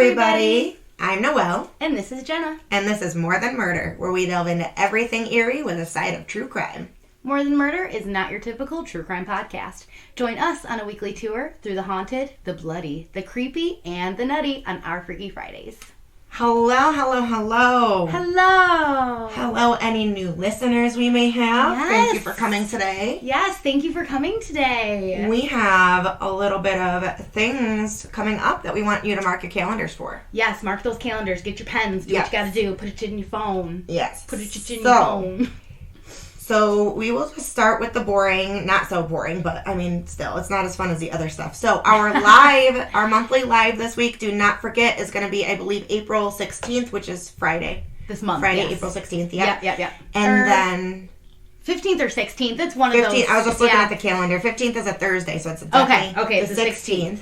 everybody. I'm Noelle. And this is Jenna. And this is More Than Murder, where we delve into everything eerie with a side of true crime. More Than Murder is not your typical true crime podcast. Join us on a weekly tour through the haunted, the bloody, the creepy, and the nutty on our Freaky Fridays. Hello, hello, hello. Hello. Hello, any new listeners we may have. Yes. Thank you for coming today. Yes, thank you for coming today. We have a little bit of things coming up that we want you to mark your calendars for. Yes, mark those calendars. Get your pens. Do what you gotta do. Put it in your phone. Yes. Put it in your phone. So we will just start with the boring, not so boring, but I mean, still, it's not as fun as the other stuff. So our our monthly live this week, do not forget, is going to be, I believe, April 16th, which is Friday. This month, Friday, yes. April 16th, yeah. Yeah. And then 15th or 16th, it's one of 15th, those. I was just looking at the calendar. 15th is a Thursday, so it's definitely okay, the 16th.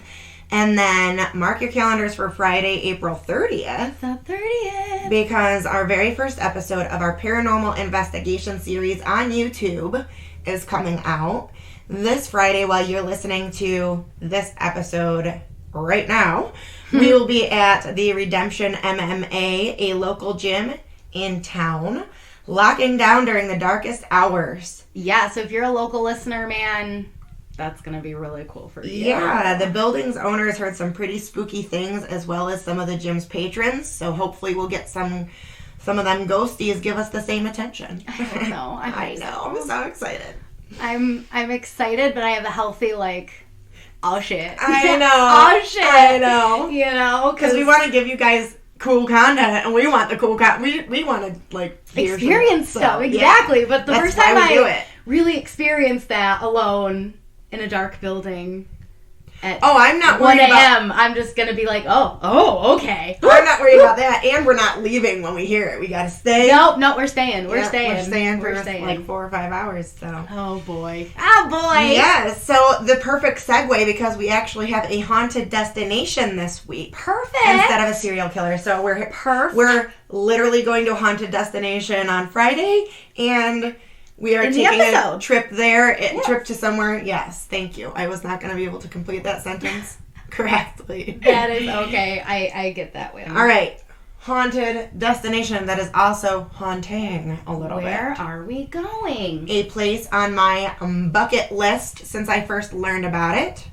And then mark your calendars for Friday, April 30th. The 30th. Because our very first episode of our paranormal investigation series on YouTube is coming out this Friday while you're listening to this episode right now. We will be at the Redemption MMA, a local gym in town, locking down during the darkest hours. Yeah, so if you're a local listener, man, that's going to be really cool for you. Yeah, the building's owners heard some pretty spooky things, as well as some of the gym's patrons. So hopefully we'll get some of them ghosties give us the same attention. I hope so. I know. I'm so excited. I'm excited, but I have a healthy, oh shit. I know. Oh shit. I know. You know? Because we want to give you guys cool content, and we want the cool content. We want to, hear experience stuff. So, exactly. Yeah. But the That's first time why we do I it. really experienced that alone in a dark building at I'm not 1 worried about... a.m., I'm just going to be like, oh, okay. I'm not worried about that, and we're not leaving when we hear it. We got to stay. No, we're staying. We're staying. We're staying for 4 or 5 hours, so... Oh, boy. Oh, boy. Yes, so the perfect segue, because we actually have a haunted destination this week. Perfect. Instead of a serial killer. So we're literally going to a haunted destination on Friday, and... we are taking a trip there, trip to somewhere. Yes, thank you. I was not going to be able to complete that sentence correctly. That is okay. I get that way. All right. Haunted destination that is also haunting a little bit. Where are we going? A place on my bucket list since I first learned about it.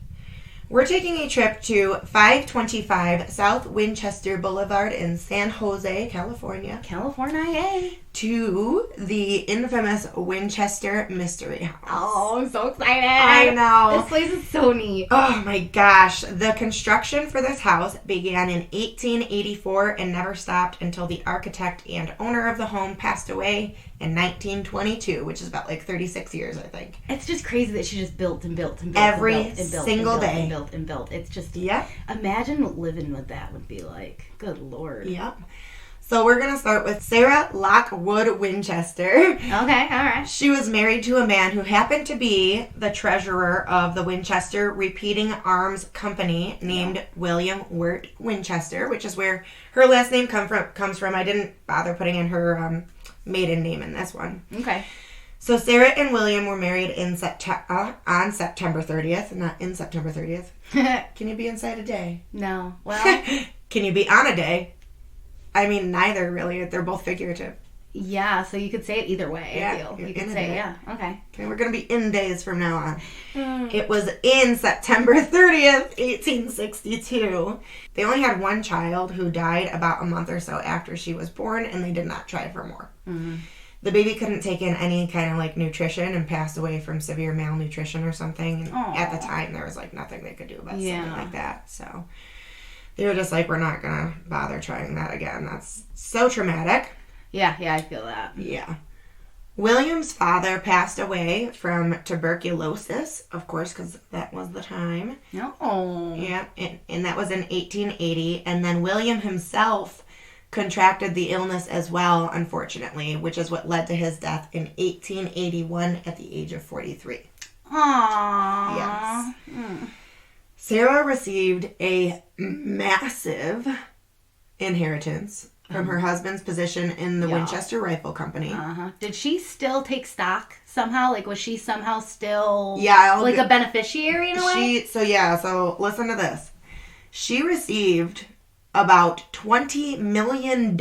We're taking a trip to 525 South Winchester Boulevard in San Jose, California. California. To the infamous Winchester Mystery House. Oh, I'm so excited. I know. This place is so neat. Oh my gosh. The construction for this house began in 1884 and never stopped until the architect and owner of the home passed away in 1922, which is about 36 years, I think. It's just crazy that she just built and built and built every and built and single built day. And built and built. It's just, imagine what living with that would be like. Good Lord. Yep. So we're going to start with Sarah Lockwood Winchester. Okay, all right. She was married to a man who happened to be the treasurer of the Winchester Repeating Arms Company named William Wirt Winchester, which is where her last name comes from. I didn't bother putting in her maiden name in this one. Okay. So Sarah and William were married on September 30th, not in September 30th. Can you be inside a day? No. Well. Can you be on a day? I mean, neither, really. They're both figurative. Yeah, so you could say it either way, yeah, I feel. You could say, okay. Okay, we're going to be in days from now on. It was in September 30th, 1862. They only had one child who died about a month or so after she was born, and they did not try for more. Mm-hmm. The baby couldn't take in any kind of nutrition and passed away from severe malnutrition or something. And at the time, there was nothing they could do about something like that. So they were just we're not going to bother trying that again. That's so traumatic. Yeah, I feel that. Yeah. William's father passed away from tuberculosis, of course, because that was the time. Oh. Yeah, and that was in 1880. And then William himself contracted the illness as well, unfortunately, which is what led to his death in 1881 at the age of 43. Aww. Yes. Sarah received a massive inheritance from her husband's position in the Winchester Rifle Company. Did she still take stock somehow? Was she somehow still a beneficiary in a way? So listen to this. She received about $20 million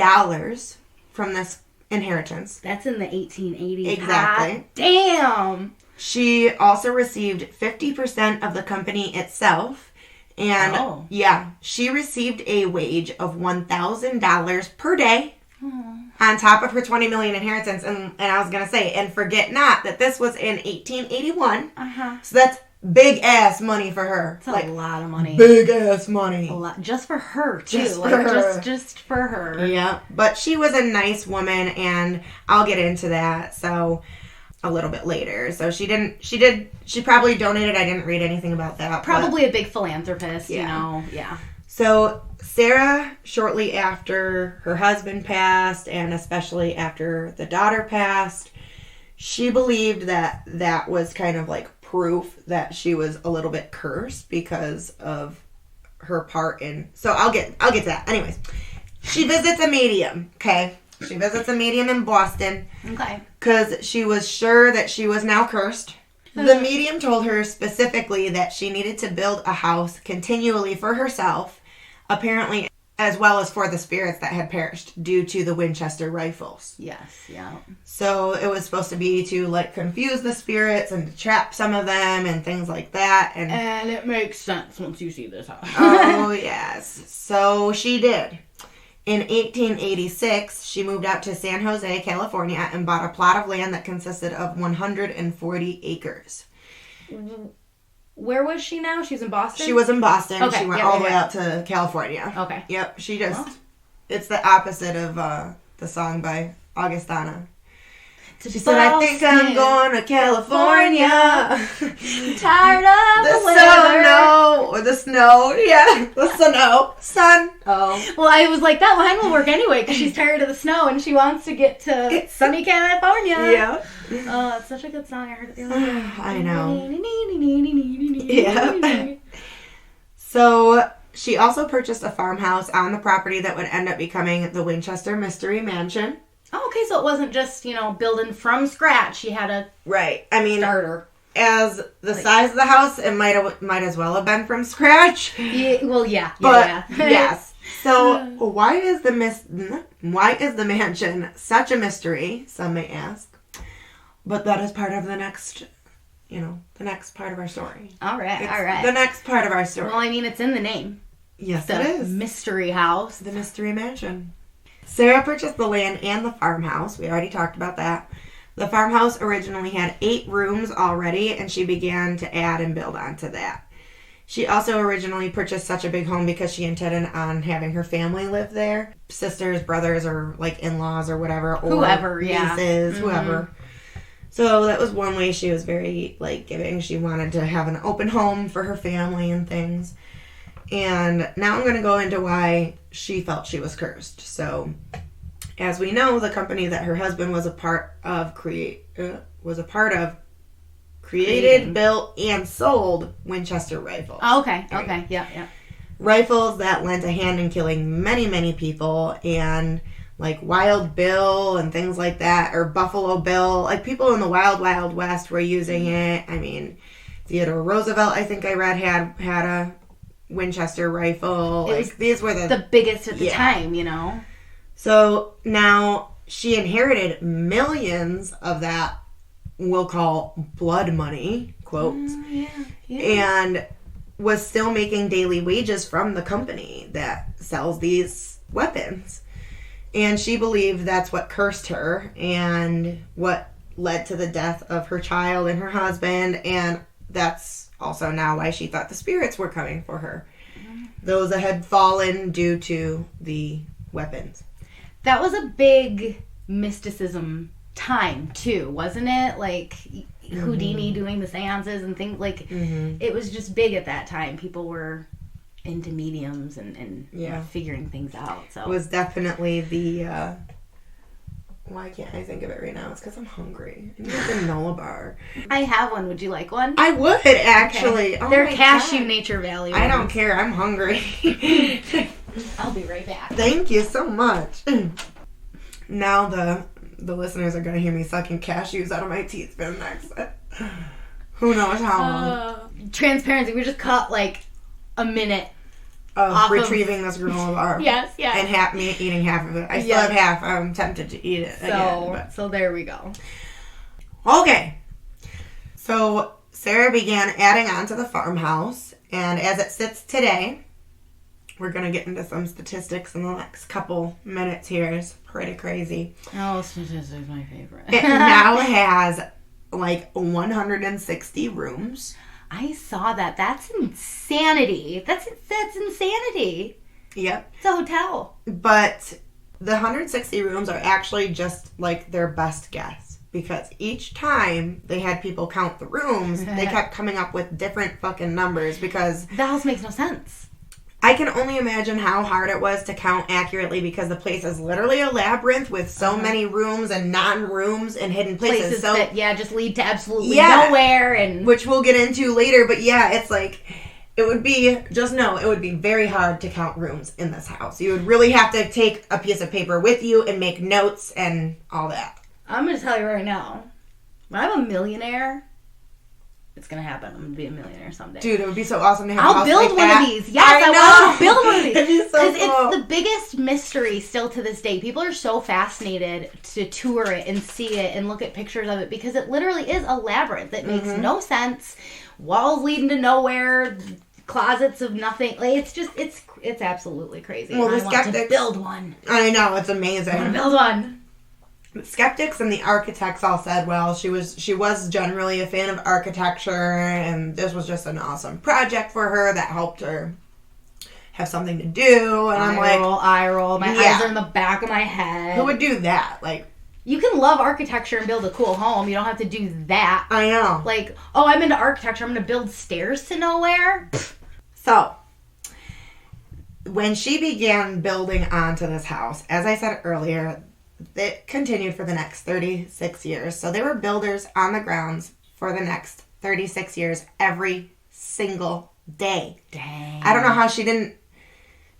from this inheritance. That's in the 1880s. Exactly. Hot damn. She also received 50% of the company itself. And, she received a wage of $1,000 per day on top of her $20 million inheritance. And I was going to say, and forget not that this was in 1881. So that's big-ass money for her. That's a lot of money. Big-ass money. A lot. Just for her, too. Just for her. Just for her. Yeah. But she was a nice woman, and I'll get into that. So... a little bit later. So she probably donated. I didn't read anything about that. Probably a big philanthropist, you know. Yeah. So Sarah, shortly after her husband passed, and especially after the daughter passed, she believed that that was kind of like proof that she was a little bit cursed because of her part in... So I'll get to that. Anyways, she visits a medium, okay? She visits a medium in Boston. Okay. Because she was sure that she was now cursed. The medium told her specifically that she needed to build a house continually for herself, apparently as well as for the spirits that had perished due to the Winchester Rifles. Yes, yeah. So it was supposed to be to, like, confuse the spirits and to trap some of them and things like that. And it makes sense once you see this house. Oh, yes. So she did. In 1886, she moved out to San Jose, California, and bought a plot of land that consisted of 140 acres. Where was she now? She's in Boston? She was in Boston. Okay. She went all the way out to California. Okay. Yep. She just... It's the opposite of the song by Augustana. She said, I think I'm going to California. Tired of the weather. The snow. Yeah, the snow. Sun. Oh. Well, I was like, that line will work anyway because she's tired of the snow and she wants to get to sunny California. Yeah. Oh, it's such a good song. I heard it the other day. I know. Yeah. So she also purchased a farmhouse on the property that would end up becoming the Winchester Mystery Mansion. Oh, okay, so it wasn't just, building from scratch. She had a starter. As the size of the house, it might as well have been from scratch. Yeah, well, yeah. Yes. So why is the mansion such a mystery? Some may ask. But that is part of the next part of our story. All right. The next part of our story. Well, it's in the name. Yes, it is. Mystery House. The Mystery Mansion. Sarah purchased the land and the farmhouse. We already talked about that. The farmhouse originally had 8 rooms already, and she began to add and build onto that. She also originally purchased such a big home because she intended on having her family live there. Sisters, brothers, or like in-laws or whatever. Or whoever, nieces, whoever. So that was one way she was very giving. She wanted to have an open home for her family and things. And now I'm going to go into why she felt she was cursed. So, as we know, the company that her husband was a part of created, built, and sold Winchester Rifles. Oh, okay. Right? Okay. Yeah. Rifles that lent a hand in killing many, many people, and Wild Bill and things like that, or Buffalo Bill. People in the Wild Wild West were using it. Theodore Roosevelt, I think I read, had a Winchester rifle. These were the biggest at the time, So now she inherited millions of that, we'll call blood money, quotes, and was still making daily wages from the company that sells these weapons. And she believed that's what cursed her and what led to the death of her child and her husband, and that's also now why she thought the spirits were coming for her. Those that had fallen due to the weapons. That was a big mysticism time, too, wasn't it? Houdini doing the seances and things. It was just big at that time. People were into mediums and figuring things out. So it was definitely the... Why can't I think of it right now? It's because I'm hungry. I need a granola bar. I have one. Would you like one? I would, actually. Okay. Oh, they're cashew Nature Valley ones. I don't care. I'm hungry. I'll be right back. Thank you so much. Now the listeners are going to hear me sucking cashews out of my teeth for the next... Who knows how long. Transparency. We just cut, a minute of retrieving this granola bar. Yes. And me eating half of it. I still have half. I'm tempted to eat it again. So there we go. Okay. So Sarah began adding on to the farmhouse, and as it sits today, we're going to get into some statistics in the next couple minutes here. It's pretty crazy. Oh, statistics my favorite. It now has like 160 rooms. I saw that. That's insanity. That's insanity. Yep. It's a hotel. But the 160 rooms are actually just like their best guess. Because each time they had people count the rooms, they kept coming up with different fucking numbers because... The house makes no sense. I can only imagine how hard it was to count accurately because the place is literally a labyrinth with so many rooms and non-rooms and hidden places. So, that, just lead to absolutely nowhere. And which we'll get into later. But yeah, it's like, it would be very hard to count rooms in this house. You would really have to take a piece of paper with you and make notes and all that. I'm going to tell you right now, when I'm a millionaire... It's going to happen. I'm going to be a millionaire someday. Dude, it would be so awesome to have I'll a house build like one that. of these. Yes, I want to build one of these. It'd be so cool. It's the biggest mystery still to this day. People are so fascinated to tour it and see it and look at pictures of it because it literally is a labyrinth that makes no sense. Walls leading to nowhere, closets of nothing. Like, it's absolutely crazy. Well, I want to build one. I know, it's amazing. I want to build one. The skeptics and the architects all said, well, she was generally a fan of architecture, and this was just an awesome project for her that helped her have something to do. And eye roll. My eyes are in the back of my head. Who would do that? Like, you can love architecture and build a cool home. You don't have to do that. I know. Like, oh, I'm into architecture. I'm going to build stairs to nowhere. So, when she began building onto this house, as I said earlier, it continued for the next 36 years. So they were builders on the grounds for the next 36 years every single day. Dang. I don't know how she didn't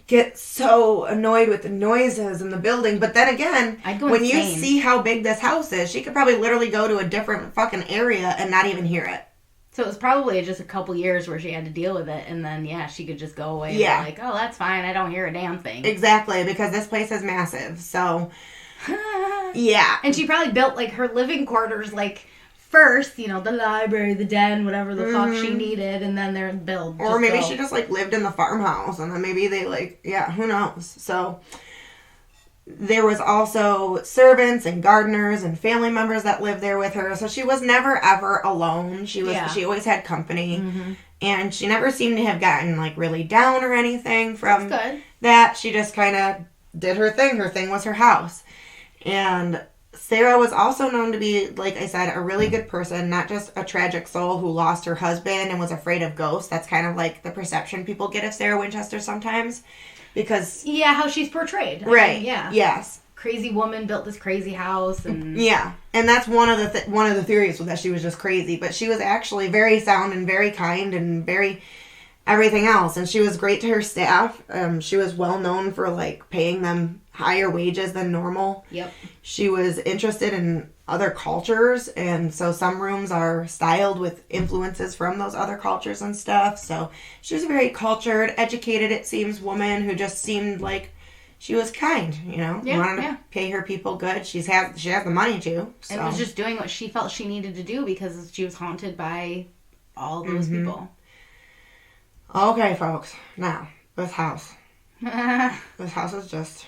get so annoyed with the noises in the building. But then again, when you see how big this house is, she could probably literally go to a different fucking area and not even hear it. So it was probably just a couple years where she had to deal with it. And then, she could just go away and be like, oh, that's fine. I don't hear a damn thing. Exactly, because this place is massive. So... yeah. And she probably built, like, her living quarters, like, first, the library, the den, whatever the fuck she needed, and then they're built. Or maybe she just, like, lived in the farmhouse, and then maybe they, like, who knows. So, there was also servants and gardeners and family members that lived there with her, so she was never, ever alone. She always had company, and she never seemed to have gotten, like, really down or anything from that. She just kind of did her thing. Her thing was her house. And Sarah was also known to be, like I said, a really good person, not just a tragic soul who lost her husband and was afraid of ghosts. That's kind of like the perception people get of Sarah Winchester sometimes. Because... yeah, how she's portrayed. Right. Yes. Crazy woman built this crazy house. And yeah. And that's one of the theories, was that she was just crazy. But she was actually very sound and very kind and very... everything else. And she was great to her staff. She was well known for, like, paying them higher wages than normal. Yep. She was interested in other cultures, and so some rooms are styled with influences from those other cultures and stuff. So she was a very cultured, educated, it seems, woman who just seemed like she was kind, wanted to pay her people good. She has the money to. So. And was just doing what she felt she needed to do because she was haunted by all those people. Okay, folks. Now, this house. This house is just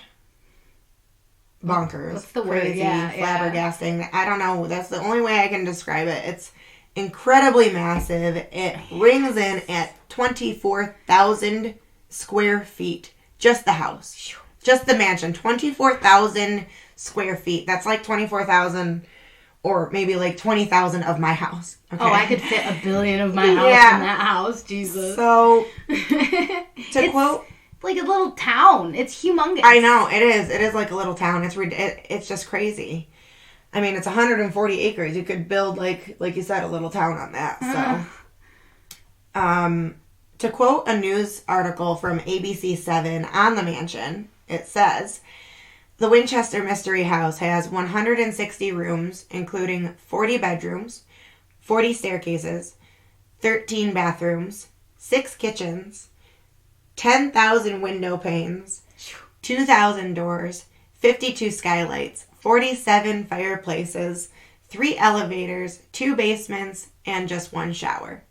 bonkers. What's the crazy, word? Yeah, flabbergasting. I don't know. That's the only way I can describe it. It's incredibly massive. It rings in at 24,000 square feet. Just the house. Just the mansion. 24,000 square feet. That's like 24,000... or maybe like 20,000 of my house. Okay? Oh, I could fit 1 billion of my house in that house. Jesus. So, to quote... like a little town. It's humongous. I know. It is. It is like a little town. It's just crazy. I mean, it's 140 acres. You could build, like you said, a little town on that. So, to quote a news article from ABC7 on the mansion, it says... the Winchester Mystery House has 160 rooms, including 40 bedrooms, 40 staircases, 13 bathrooms, 6 kitchens, 10,000 window panes, 2,000 doors, 52 skylights, 47 fireplaces, 3 elevators, 2 basements, and just 1 shower.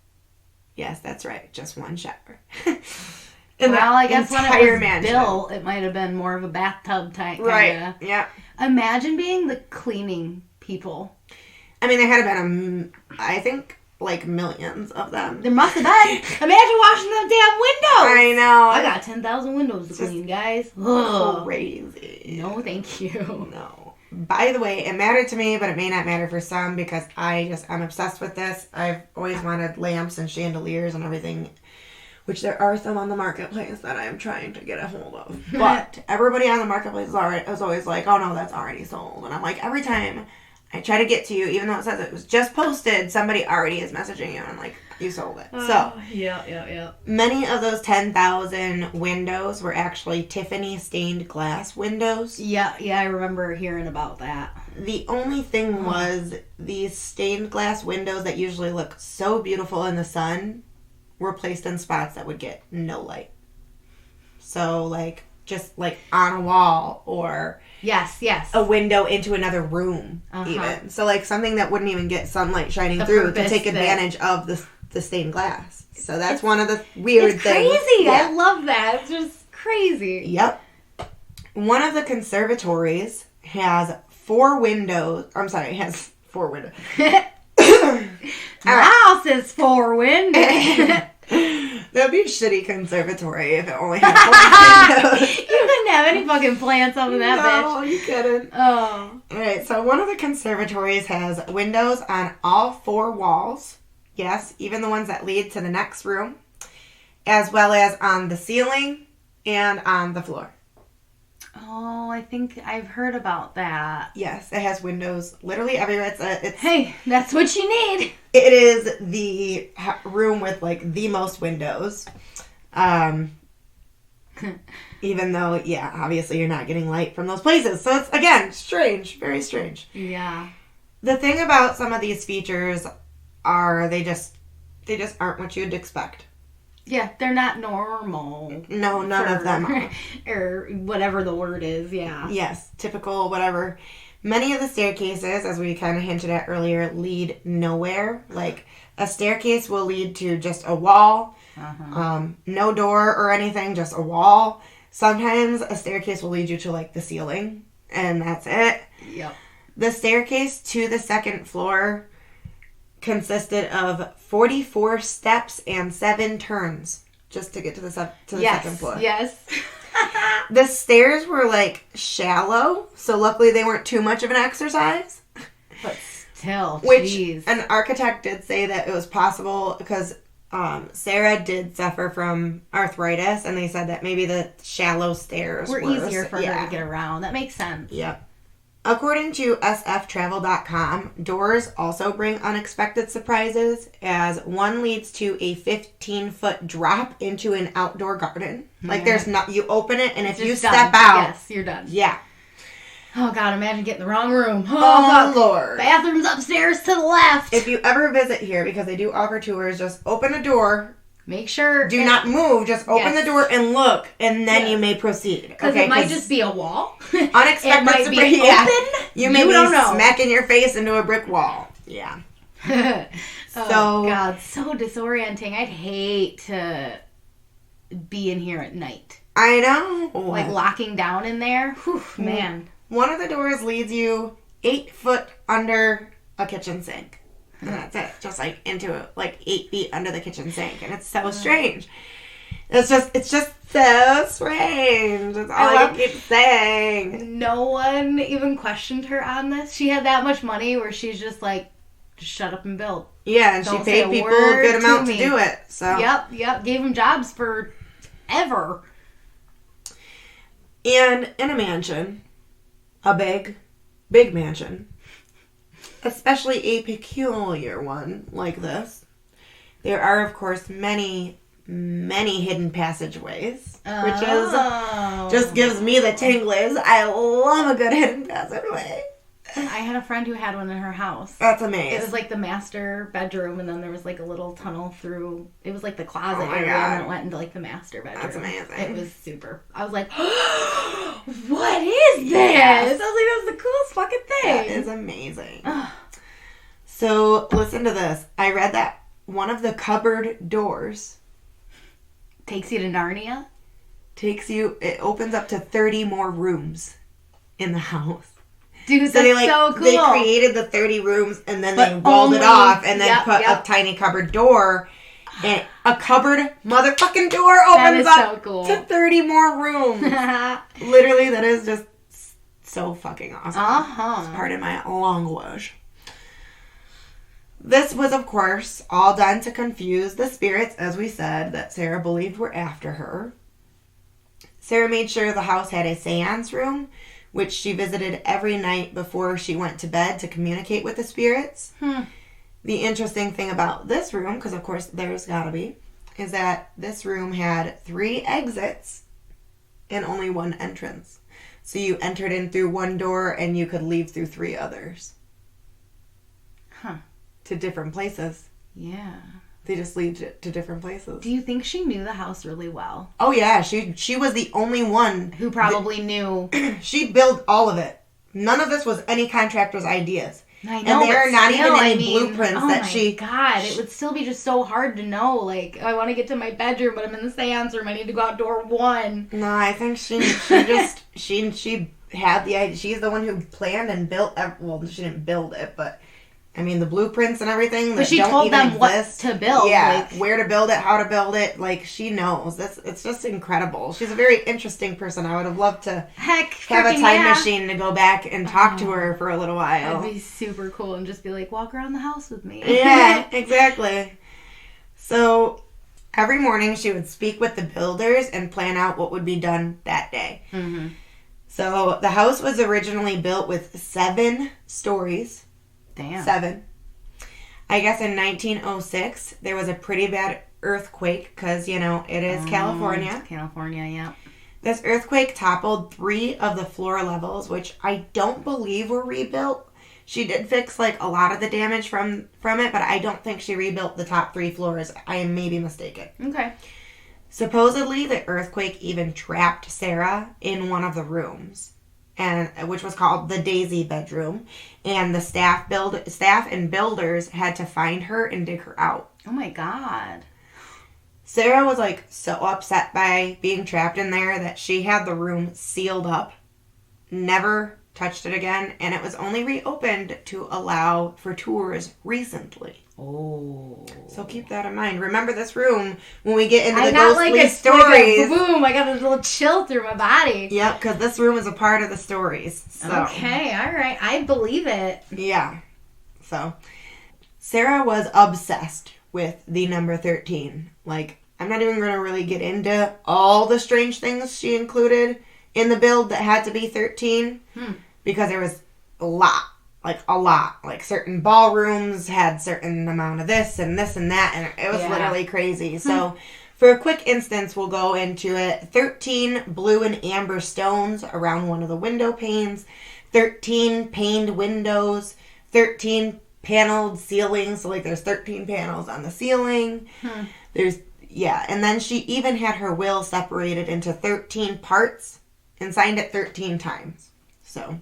Yes, that's right. Just 1 shower. Well, I guess when it was mansion. built, it might have been more of a bathtub type. Right. Yeah. Imagine being the cleaning people. I mean, there had been, I think, like millions of them. There must have been. Imagine washing them damn windows. I know. I got 10,000 windows to clean, guys. Ugh. Crazy. No, thank you. No. By the way, it mattered to me, but it may not matter for some because I'm obsessed with this. I've always wanted lamps and chandeliers and everything, which there are some on the marketplace that I'm trying to get a hold of. But everybody on the marketplace is always like, oh no, that's already sold. And I'm like, every time I try to get to you, even though it says it was just posted, somebody already is messaging you. And I'm like, you sold it. Yeah. Many of those 10,000 windows were actually Tiffany stained glass windows. Yeah, I remember hearing about that. The only thing was these stained glass windows that usually look so beautiful in the sun were placed in spots that would get no light. So, like, just like on a wall or yes, a window into another room even. So, like, something that wouldn't even get sunlight shining through to take advantage of the stained glass. So that's one of the weird it's things. Crazy. Yeah. I love that. It's just crazy. Yep. One of the conservatories has 4 windows. I'm sorry, it has 4 windows. My house is 4 windows. That'd be a shitty conservatory if it only had 4 windows. You couldn't have any fucking plants up in that bitch. No, you couldn't. Oh. Alright, so one of the conservatories has windows on all 4 walls. Yes, even the ones that lead to the next room. As well as on the ceiling and on the floor. Oh, I think I've heard about that. Yes, it has windows literally everywhere. Hey, that's what you need. It is the room with, like, the most windows. Even though, yeah, obviously you're not getting light from those places. So it's, again, strange. Very strange. Yeah. The thing about some of these features are they just aren't what you'd expect. Yeah, they're not normal. No, none of them are. Or whatever the word is, yeah. Yes, typical, whatever. Many of the staircases, as we kind of hinted at earlier, lead nowhere. Like, a staircase will lead to just a wall, no door or anything, just a wall. Sometimes a staircase will lead you to, like, the ceiling, and that's it. Yep. The staircase to the second floor consisted of 44 steps and 7 turns just to get to the second floor. Yes. The stairs were, like, shallow, so luckily they weren't too much of an exercise. But still, Which an architect did say that it was possible because Sarah did suffer from arthritis, and they said that maybe the shallow stairs were easier for her to get around. That makes sense. Yep. According to sftravel.com, doors also bring unexpected surprises, as one leads to a 15-foot drop into an outdoor garden. Like, there's not, you open it, and if you step out... Yes, you're done. Yeah. Oh, God, imagine getting the wrong room. Oh, Lord. Bathroom's upstairs to the left. If you ever visit here, because they do offer tours, just open a door. Make sure... Do not move. Just open the door and look, and then you may proceed. Because it might just be a wall. Unexpected it might be open. You may be smacking your face into a brick wall. Yeah. Oh, God. So disorienting. I'd hate to be in here at night. I know. Like locking down in there. Whew, man. One of the doors leads you 8 foot under a kitchen sink. And that's it. Just like into like 8 feet under the kitchen sink. And it's so strange. It's just so strange. That's all I keep saying. No one even questioned her on this. She had that much money where she's just like, just shut up and build. Yeah, and she paid people a good amount to do it. So Yep. Gave them jobs for ever. And in a mansion, a big mansion, especially a peculiar one like this, there are, of course, many hidden passageways, which is just gives me the tinglies. I love a good hidden passageway. I had a friend who had one in her house. That's amazing. It was like the master bedroom, and then there was like a little tunnel through. It was like the closet Oh my area, God. and then it went into like the master bedroom. That's amazing. It was super. I was like, what is this? Yes. I was like, that's the coolest fucking thing. That is amazing. So, listen to this. I read that one of the cupboard doors Takes you to Narnia? it opens up to 30 more rooms in the house. Dude, So that's so cool. They created the 30 rooms and then But they walled it only- off and then yep, put yep. a tiny cupboard door. And a cupboard motherfucking door That opens is up so cool. to 30 more rooms. Literally, that is just so fucking awesome. Pardon my language. This was, of course, all done to confuse the spirits, as we said, that Sarah believed were after her. Sarah made sure the house had a seance room, which she visited every night before she went to bed to communicate with the spirits. The interesting thing about this room, because of course there's gotta be, is that this room had 3 exits and only 1 entrance. So you entered in through one door and you could leave through 3 others. To different places. Yeah. They just lead to different places. Do you think she knew the house really well? Oh yeah, she was the only one Who probably knew. She built all of it. None of this was any contractor's ideas. I know, and there are not even any blueprints oh that my she... God, it would still be just so hard to know. Like, I want to get to my bedroom, but I'm in the seance room. I need to go out door 1. No, I think she just... she had the idea. She's the one who planned and built... Well, she didn't build it, but... I mean, the blueprints and everything. But she don't told even them exist. what to build. Yeah, like, where to build it, how to build it. Like, she knows. It's just incredible. She's a very interesting person. I would have loved to heck, have a freaking time yeah. machine to go back and talk to her for a little while. That'd be super cool, and just be like, walk around the house with me. Yeah, exactly. So, every morning she would speak with the builders and plan out what would be done that day. Mm-hmm. So, the house was originally built with 7 stories. Damn. 7. I guess in 1906, there was a pretty bad earthquake because, you know, it is California. California, yeah. This earthquake toppled 3 of the floor levels, which I don't believe were rebuilt. She did fix, like, a lot of the damage from it, but I don't think she rebuilt the top 3 floors. I may be mistaken. Okay. Supposedly, the earthquake even trapped Sarah in one of the rooms, which was called the Daisy bedroom, and the staff and builders had to find her and dig her out. Oh my God. Sarah was like so upset by being trapped in there that she had the room sealed up, never touched it again, and it was only reopened to allow for tours recently. Oh. So keep that in mind. Remember this room when we get into the got ghostly stories. Boom, I got a little chill through my body. Yep, because this room is a part of the stories. So. Okay, all right. I believe it. Yeah. So, Sarah was obsessed with the number 13. Like, I'm not even going to really get into all the strange things she included in the build that had to be 13. Because there was a lot. Like, certain ballrooms had certain amount of this and that, and it was literally crazy. So, for a quick instance, we'll go into it. 13 blue and amber stones around one of the window panes, 13 paned windows, 13 paneled ceilings. So, like, there's 13 panels on the ceiling. And then she even had her will separated into 13 parts and signed it 13 times. So...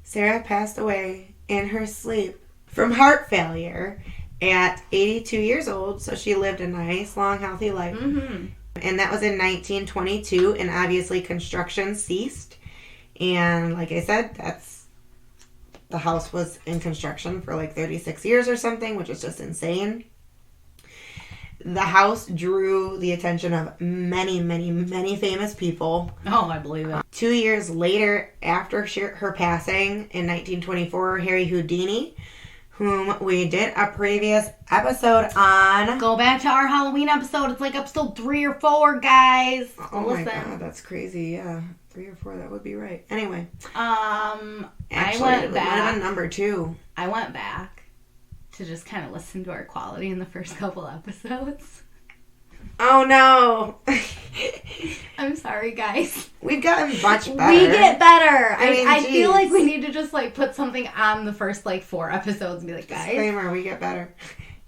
Sarah passed away in her sleep from heart failure at 82 years old, so she lived a nice, long, healthy life. Mm-hmm. And that was in 1922, and obviously construction ceased. And like I said, the house was in construction for like 36 years or something, which is just insane. The house drew the attention of many, many, many famous people. Oh, I believe it. 2 years later, after her passing in 1924, Harry Houdini, whom we did a previous episode on. Go back to our Halloween episode. It's like episode 3 or 4, guys. Oh my God, that's crazy. Yeah, 3 or 4, that would be right. Anyway. Actually, I went back. It might have been number 2. I went back to just kind of listen to our quality in the first couple episodes. Oh, no. I'm sorry, guys. We've gotten much better. We get better. I mean, feel like we need to just, like, put something on the first, like, 4 episodes and be like, guys. Disclaimer, we get better.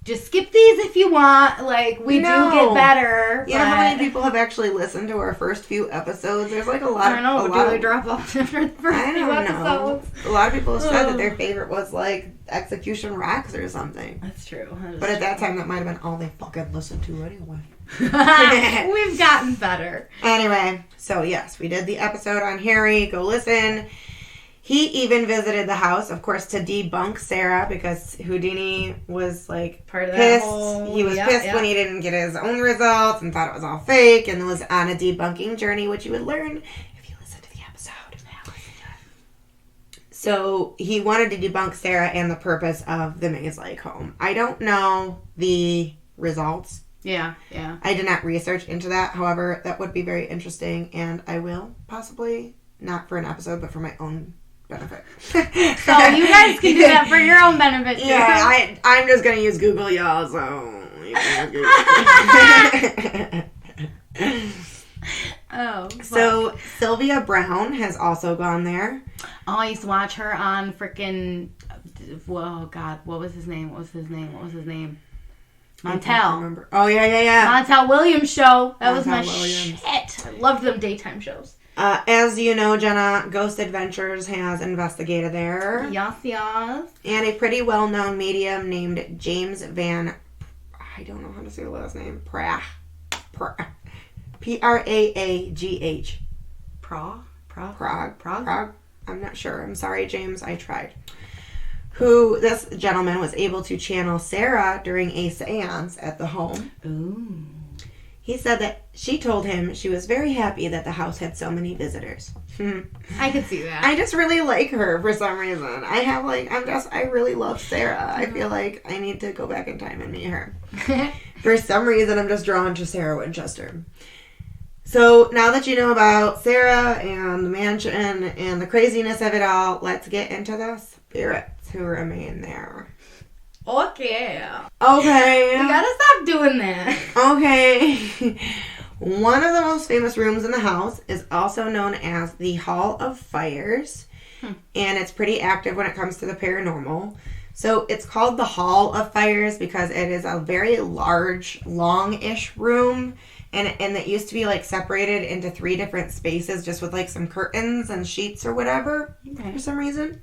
Just skip these if you want. Like, we do get better. You know how many people have actually listened to our first few episodes? There's like a lot of... I know, but do they drop off after the first few episodes? A lot of people have said that their favorite was like Execution Rocks or something. That's true. But at that time, that might have been all they fucking listened to anyway. We've gotten better. Anyway, so yes, we did the episode on Harry. Go listen. He even visited the house, of course, to debunk Sarah because Houdini was like part of pissed. That whole, he was pissed when he didn't get his own results and thought it was all fake and was on a debunking journey, which you would learn if you listen to the episode. So he wanted to debunk Sarah and the purpose of the Maze Lake home. I don't know the results. Yeah. I did not research into that. However, that would be very interesting, and I will possibly, not for an episode, but for my own benefit. So you guys can do that for your own benefit too. Yeah, I'm just going to use Google, y'all, so you can Google. Oh. So Sylvia Brown has also gone there. Oh, I used to watch her on freaking... Oh, God. What was his name? Montel. Oh, yeah. Montel Williams show. That was my Williams. shit. I loved them daytime shows. As you know, Jenna, Ghost Adventures has investigated there. Yes. And a pretty well-known medium named James Van... I don't know how to say the last name. Praagh. Praagh. Praagh. I'm not sure. I'm sorry, James. I tried. Who, this gentleman was able to channel Sarah during a seance at the home. Ooh. He said that she told him she was very happy that the house had so many visitors. I could see that. I just really like her for some reason. I really love Sarah. I feel like I need to go back in time and meet her. For some reason, I'm just drawn to Sarah Winchester. So now that you know about Sarah and the mansion and the craziness of it all, let's get into the spirits who remain there. Okay. You gotta stop doing that. Okay. One of the most famous rooms in the house is also known as the Hall of Fires. And it's pretty active when it comes to the paranormal. So it's called the Hall of Fires because it is a very large, long-ish room. And it used to be like separated into 3 different spaces just with like some curtains and sheets or whatever for some reason.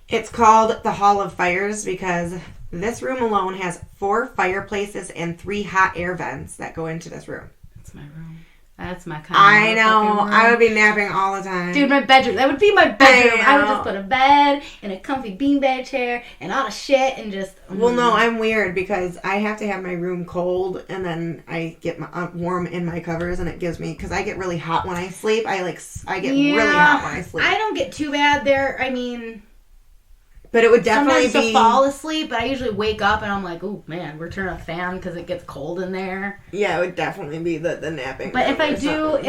It's called the Hall of Fires because this room alone has 4 fireplaces and 3 hot air vents that go into this room. That's my room. That's my kind I of know. room. I would be napping all the time. Dude, my bedroom. That would be my bedroom. I would just put a bed and a comfy beanbag chair and all the shit and just... Well, no, I'm weird because I have to have my room cold and then I get warm in my covers and it gives me... Because I get really hot when I sleep. I get really hot when I sleep. I don't get too bad there. I mean... But it would definitely sometimes to fall asleep, but I usually wake up and I'm like, oh man, we're turning a fan because it gets cold in there. Yeah, it would definitely be the napping. But if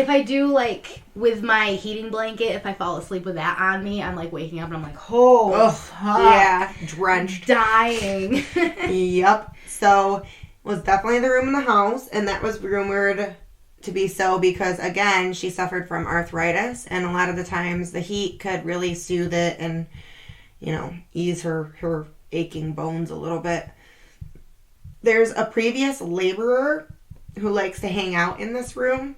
I do like with my heating blanket, if I fall asleep with that on me, I'm like waking up and I'm like, fuck. Yeah, drenched, dying. Yep. So it was definitely the room in the house, and that was rumored to be so because again, she suffered from arthritis, and a lot of the times the heat could really soothe it and, you know, ease her aching bones a little bit. There's a previous laborer who likes to hang out in this room.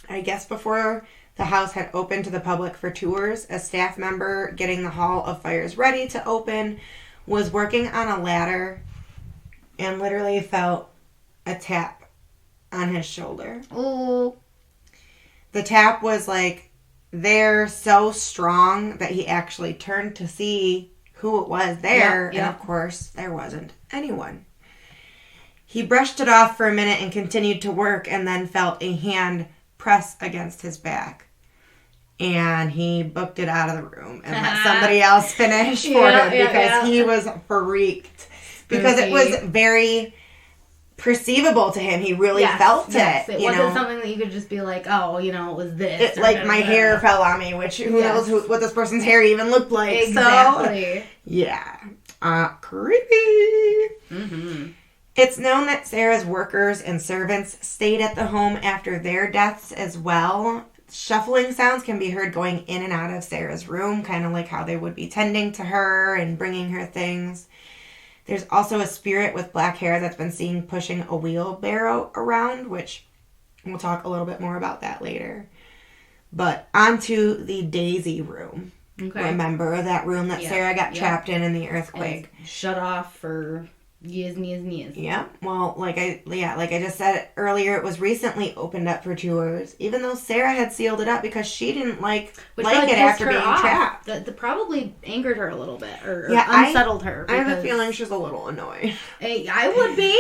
I guess before the house had opened to the public for tours, a staff member getting the Hall of Fires ready to open was working on a ladder and literally felt a tap on his shoulder. Ooh. The tap was like they're so strong that he actually turned to see who it was there. Yeah. And of course, there wasn't anyone. He brushed it off for a minute and continued to work and then felt a hand press against his back. And he booked it out of the room and let somebody else finish for him because he was freaked. Because it was very perceivable to him. He really felt it. It wasn't something that you could just be like, oh, you know, it was this. Like my hair fell on me, which who knows what this person's hair even looked like. Exactly. So, yeah. Creepy. Mm-hmm. It's known that Sarah's workers and servants stayed at the home after their deaths as well. Shuffling sounds can be heard going in and out of Sarah's room, kind of like how they would be tending to her and bringing her things. There's also a spirit with black hair that's been seen pushing a wheelbarrow around, which we'll talk a little bit more about that later. But onto the Daisy room. Okay. Remember that room that Sarah got trapped in the earthquake? And shut off for years and years and years. Yeah. Well, like I just said earlier, it was recently opened up for tours, even though Sarah had sealed it up because she didn't like it after being trapped. That probably angered her a little bit or unsettled her. I have a feeling she's a little annoyed. I would be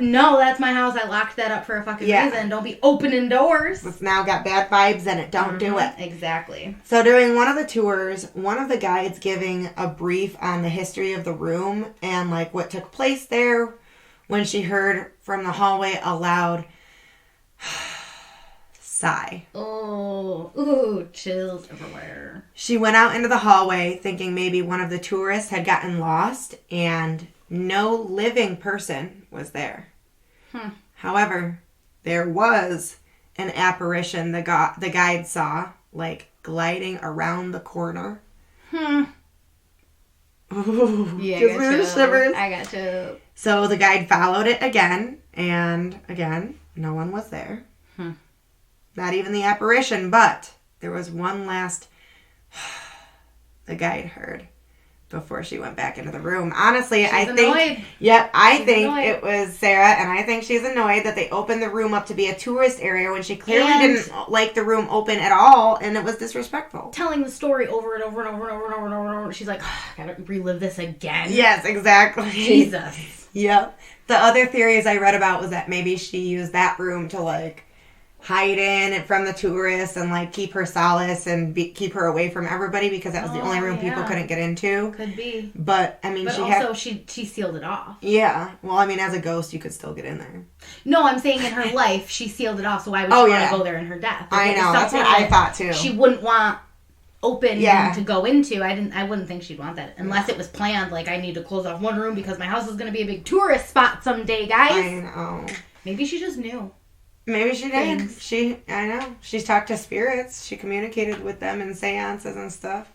no, that's my house. I locked that up for a fucking reason. Don't be opening doors. It's now got bad vibes in it. Don't do it. Exactly. So during one of the tours, one of the guides giving a brief on the history of the room and like what took place there when she heard from the hallway a loud sigh. Ooh, chills everywhere. She went out into the hallway thinking maybe one of the tourists had gotten lost and no living person was there. However, there was an apparition the guide saw, like gliding around the corner. Ooh, yeah, gives me the shivers. I got you. So the guide followed it again, and again, no one was there. Not even the apparition, but there was one last the guide heard before she went back into the room. Honestly, I think it was Sarah, and I think she's annoyed that they opened the room up to be a tourist area when she clearly didn't like the room open at all, and it was disrespectful. Telling the story over and over and over and over and over and over and over. She's like, I gotta relive this again. Yes, exactly. Jesus. Yep. The other theories I read about was that maybe she used that room to like hide in from the tourists and like keep her solace and keep her away from everybody because that was the only room people couldn't get into. Could be. But I mean, she sealed it off. Yeah. Well, I mean, as a ghost, you could still get in there. No, I'm saying in her life, she sealed it off. So why would she want to go there in her death? I know. That's what I thought too. She wouldn't want open to go into. I wouldn't think she'd want that unless it was planned. Like, I need to close off one room because my house is going to be a big tourist spot someday, guys. I know. Maybe she just knew. Maybe she did. I know. She's talked to spirits. She communicated with them in seances and stuff.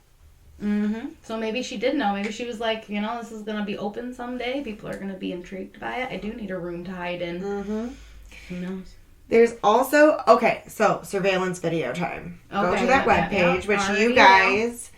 So maybe she did know. Maybe she was like, this is going to be open someday. People are going to be intrigued by it. I do need a room to hide in. Who knows? There's also, so surveillance video time. Go to that webpage, which you guys,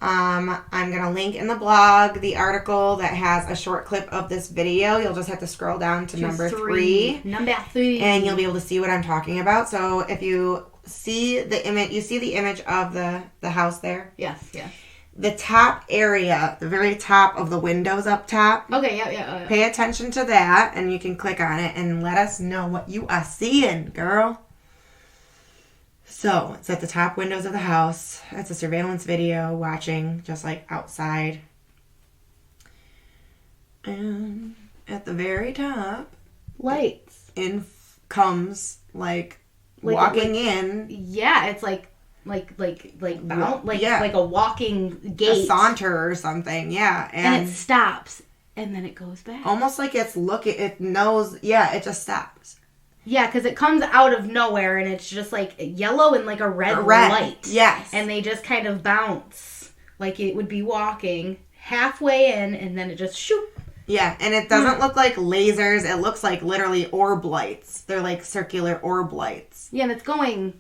I'm going to link in the blog the article that has a short clip of this video. You'll just have to scroll down to number 3. Number 3. And you'll be able to see what I'm talking about. So if you see the image of the house there? Yes, yes. The top area, the very top of the windows up top. Okay, yeah. Pay attention to that, and you can click on it and let us know what you are seeing, girl. So, it's at the top windows of the house. It's a surveillance video watching, just like outside. And at the very top, lights. In comes, walking in. Yeah, it's like a walking gate. A saunter or something, yeah. And it stops, and then it goes back. Almost like it's it knows, it just stops. Yeah, because it comes out of nowhere, and it's just like yellow and like a red light. Yes. And they just kind of bounce, like it would be walking halfway in, and then it just shoop. Yeah, and it doesn't look like lasers. It looks like literally orb lights. They're like circular orb lights. Yeah, and it's going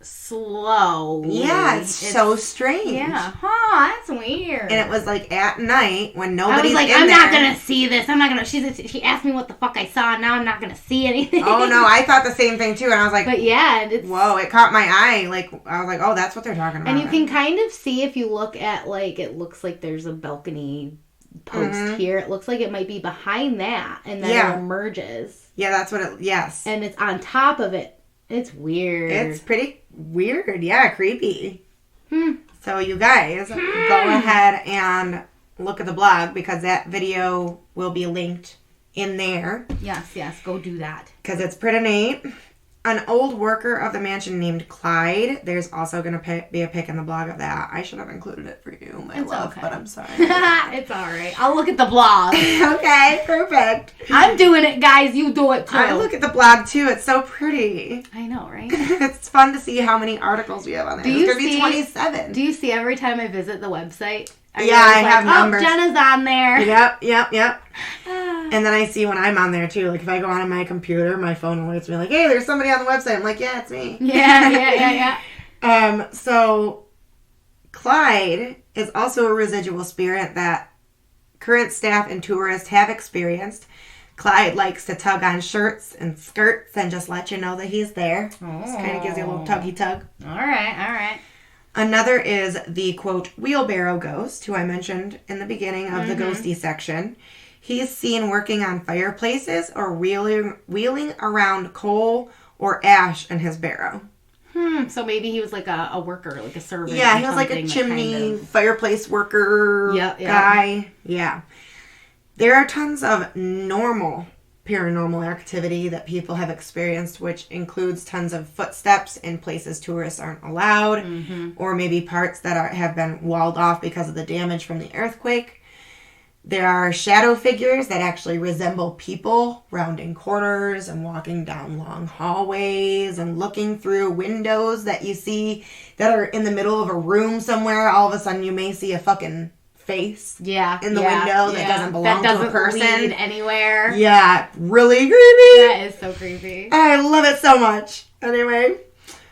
slow. Yeah, it's so strange. Yeah. That's weird. And it was like at night when nobody's in there. I'm not going to see this. I'm not going to... She asked me what the fuck I saw, and now I'm not going to see anything. Oh, no, I thought the same thing, too. And I was like... But yeah, it's... Whoa, it caught my eye. Like, I was like, oh, that's what they're talking about. And you can kind of see if you look at, like, it looks like there's a balcony post here. It looks like it might be behind that, and then it emerges. Yeah, that's what it... Yes. And it's on top of it. It's weird. It's pretty weird. Yeah, creepy. So you guys, go ahead and look at the blog because that video will be linked in there. Yes, go do that. Because it's pretty neat. An old worker of the mansion named Clyde. There's also going to be a pic in the blog of that. I should have included it for you, my love, but I'm sorry. It's all right. I'll look at the blog. Okay, perfect. I'm doing it, guys. You do it, too. I look at the blog, too. It's so pretty. I know, right? It's fun to see how many articles we have on there. There's going to be 27. Do you see every time I visit the website? I have numbers. Oh, Jenna's on there. Yep. And then I see when I'm on there, too. Like, if I go on my computer, my phone alerts me, like, hey, there's somebody on the website. I'm like, yeah, it's me. Yeah. So, Clyde is also a residual spirit that current staff and tourists have experienced. Clyde likes to tug on shirts and skirts and just let you know that he's there. Just kind of gives you a little tuggy tug. All right. Another is the, quote, wheelbarrow ghost, who I mentioned in the beginning of the ghosty section. He's seen working on fireplaces or wheeling around coal or ash in his barrow. So maybe he was like a worker, like a servant. Yeah, he was like a chimney fireplace worker guy. Yeah. There are tons of normal paranormal activity that people have experienced, which includes tons of footsteps in places tourists aren't allowed, or maybe parts that have been walled off because of the damage from the earthquake. There are shadow figures that actually resemble people rounding corners and walking down long hallways and looking through windows that you see that are in the middle of a room somewhere. All of a sudden you may see a fucking face in the window that doesn't belong to a person. Lead anywhere. Yeah, really creepy. That is so creepy. I love it so much. Anyway,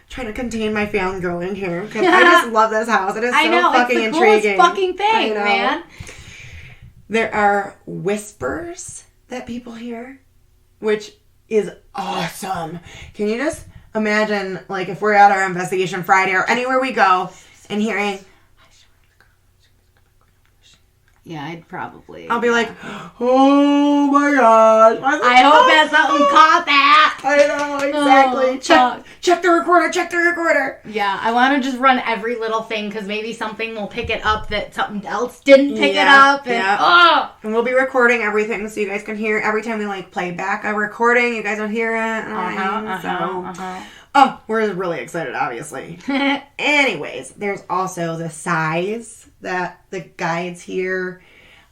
trying to contain my fangirling here because I just love this house. It is so fucking intriguing. It's the coolest fucking thing, man. There are whispers that people hear, which is awesome. Can you just imagine, like, if we're at our investigation Friday or anywhere we go and hearing, yeah, I'd probably. I'll be like, oh my gosh. I hope that something caught that. I know, exactly. Check the recorder. Yeah, I want to just run every little thing because maybe something will pick it up that something else didn't pick it up. And we'll be recording everything so you guys can hear every time we like play back a recording. You guys will hear it. Oh, we're really excited, obviously. Anyways, there's also the sighs that the guides hear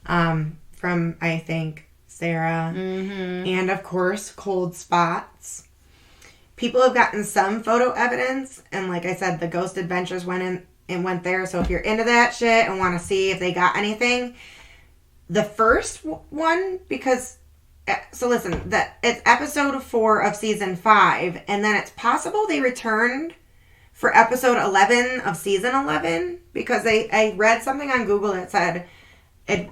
from, I think, Sarah. And, of course, cold spots. People have gotten some photo evidence. And like I said, the Ghost Adventures went there. So if you're into that shit and want to see if they got anything, the first one, because... So listen, it's episode 4 of season 5, and then it's possible they returned for episode 11 of season 11, because I read something on Google that said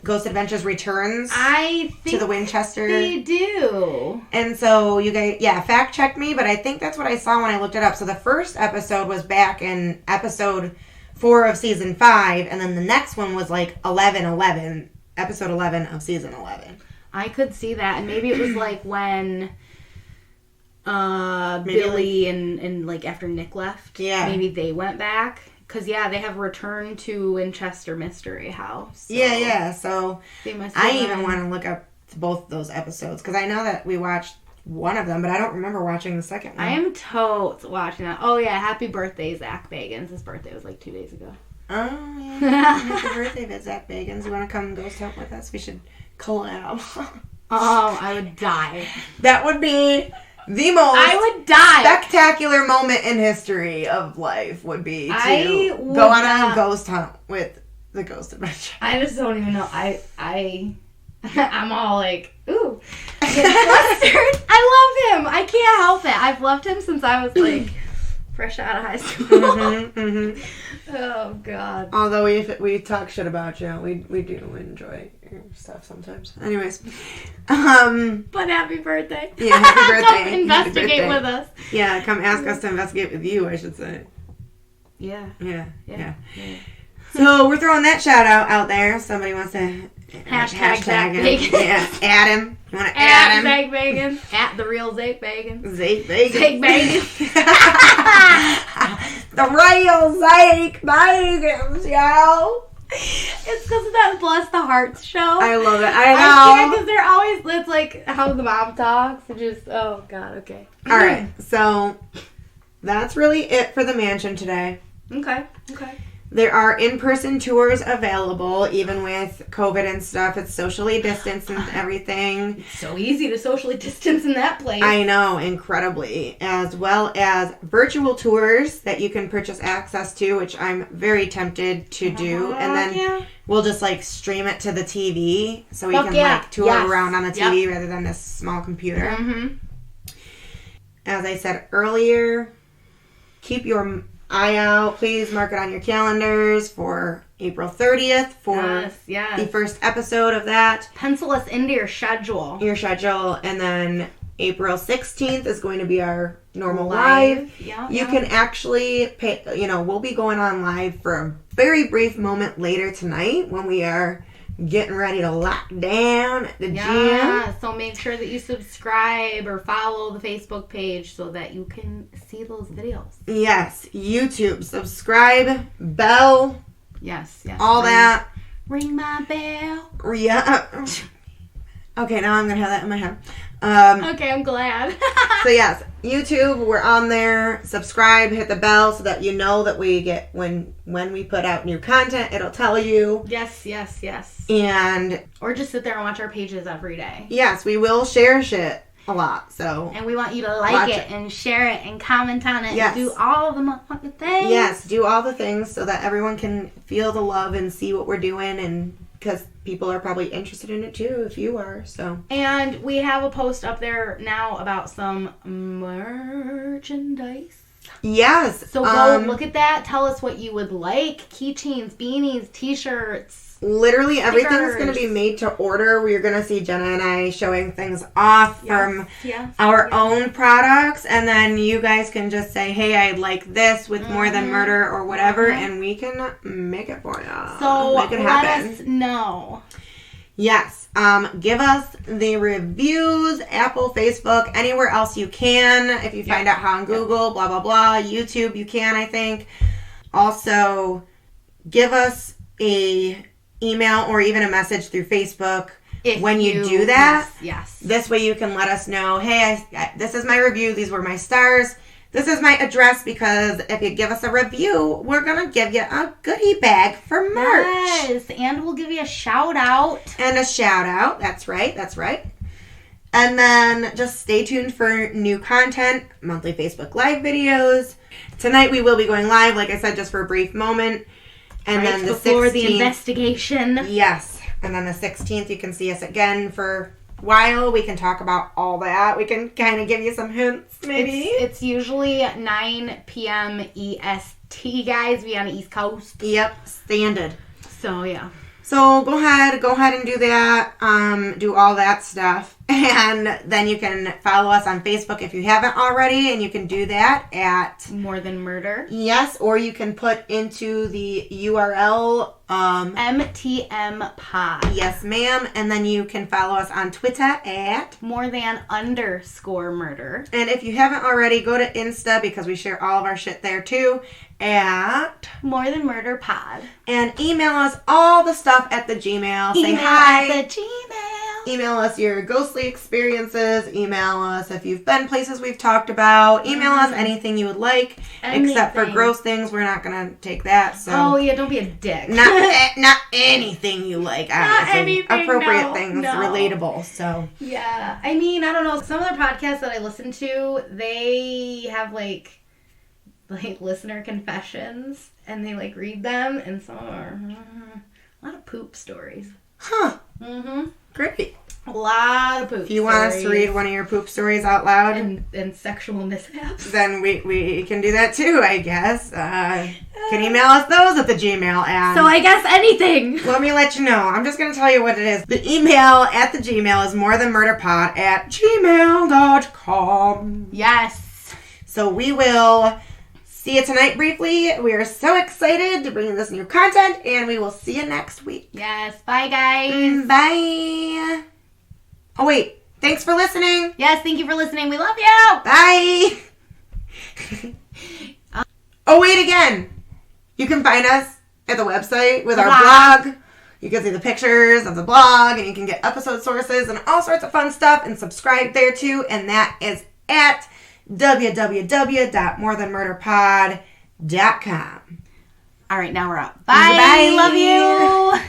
Ghost Adventures returns to the Winchester. They do. And so you guys, fact check me, but I think that's what I saw when I looked it up. So the first episode was back in episode 4 of season 5, and then the next one was like episode 11 of season 11. I could see that, and maybe it was like when Billy and like after Nick left, maybe they went back, because they have returned to Winchester Mystery House. So so they must I even want to look up both those episodes, because I know that we watched one of them, but I don't remember watching the second one. I am totes watching that. Oh yeah, happy birthday, Zach Bagans. His birthday was like 2 days ago. Oh yeah, happy birthday, Zach Bagans. You want to come ghost hunt with us? We should collab. Oh, I would die. That would be the most spectacular moment in history of life, would be to go on a ghost hunt with the Ghost Adventure. I just don't even know. I'm all like, ooh, I get flustered. I love him. I can't help it. I've loved him since I was like fresh out of high school. Oh God. Although we talk shit about you, we do enjoy your stuff sometimes. Anyways, but happy birthday! Yeah, happy birthday! Come investigate with us. Yeah, come ask us to investigate with you, I should say. Yeah. So we're throwing that shout out there. Somebody wants to hashtag Zach Bagans. Yeah, add him. You want to add him? Zach Bagans. At the real Zach Bagans. Zach Bagans. Zach Bagans. The real Zach Bagans, y'all. It's because of that Bless the Hearts show. I love it. I know. Because they're always, it's like how the mom talks. And just, oh, God, okay. All right. So that's really it for the mansion today. Okay. There are in-person tours available, even with COVID and stuff. It's socially distanced and everything. It's so easy to socially distance in that place. I know, incredibly. As well as virtual tours that you can purchase access to, which I'm very tempted to do. And then we'll just, like, stream it to the TV so we can, like, tour around on the TV rather than this small computer. Mm-hmm. As I said earlier, keep your eye out. Please mark it on your calendars for April 30th for the first episode of that. Pencil us into your schedule. And then April 16th is going to be our normal live. You can actually pay, we'll be going on live for a very brief moment later tonight when we are getting ready to lock down at the gym. So make sure that you subscribe or follow the Facebook page so that you can see those videos. Yes, YouTube, subscribe, bell. Yes. All that. Ring my bell. Yeah. Okay, now I'm going to have that in my head. Okay, I'm glad. So yes, YouTube, we're on there. Subscribe, hit the bell so that you know that we get when we put out new content, it'll tell you. Yes. And or just sit there and watch our pages every day. Yes, we will share shit a lot. So and we want you to like it and share it and comment on it and do all the motherfucking things. Yes, do all the things so that everyone can feel the love and see what we're doing, and because people are probably interested in it too, if you are. So. And we have a post up there now about some merchandise. Yes. So go look at that. Tell us what you would like. Keychains, beanies, t-shirts. Literally everything's going to be made to order. We're going to see Jenna and I showing things off from our own products. And then you guys can just say, hey, I'd like this with More Than Murder or whatever. And we can make it for you. So make it happen. Let us know. Yes. Give us the reviews, Apple, Facebook, anywhere else you can. If you find out how on Google, blah, blah, blah. YouTube, you can, I think. Also, give us a email or even a message through Facebook when you do that. Yes. This way you can let us know, hey, this is my review. These were my stars. This is my address, because if you give us a review, we're going to give you a goodie bag for merch. Yes, and we'll give you a shout out. And a shout out. That's right. And then just stay tuned for new content, monthly Facebook Live videos. Tonight we will be going live, like I said, just for a brief moment. And then the 16th. Before the investigation. Yes. And then the 16th, you can see us again for a while. We can talk about all that. We can kind of give you some hints, maybe. It's usually 9 p.m. EST, guys. We on the East Coast. Yep. Standard. So, yeah. So, go ahead and do that. Do all that stuff. And then you can follow us on Facebook if you haven't already, and you can do that at More Than Murder. Yes, or you can put into the URL MTM Pod. Yes, ma'am. And then you can follow us on Twitter at _murder. And if you haven't already, go to Insta, because we share all of our shit there too, at More Than Murder Pod. And email us all the stuff at the Gmail. Say hi. At the Gmail. Email us your ghostly experiences. Email us if you've been places we've talked about. Email us anything you would like. Except for gross things. We're not going to take that. So. Oh, yeah, don't be a dick. Not anything you like, obviously. Not anything, appropriate things, relatable. So. Yeah. I mean, I don't know. Some of the podcasts that I listen to, they have, like listener confessions. And they, read them. And some are a lot of poop stories. Huh. Mm-hmm. Great. A lot of poop If you want us to read one of your poop stories out loud. And sexual mishaps. Then we can do that too, I guess. Can email us those at the Gmail. And so I guess anything. Let me let you know. I'm just going to tell you what it is. The email at the Gmail is morethanmurderpod@gmail.com. Yes. So we will see you tonight briefly. We are so excited to bring this new content, and we will see you next week. Yes. Bye, guys. Bye. Oh, wait. Thanks for listening. Yes, thank you for listening. We love you. Bye. Oh, wait again. You can find us at the website with our blog. You can see the pictures of the blog, and you can get episode sources and all sorts of fun stuff, and subscribe there too. And that is at www.morethanmurderpod.com. All right, now we're out. Bye. Bye. Love you.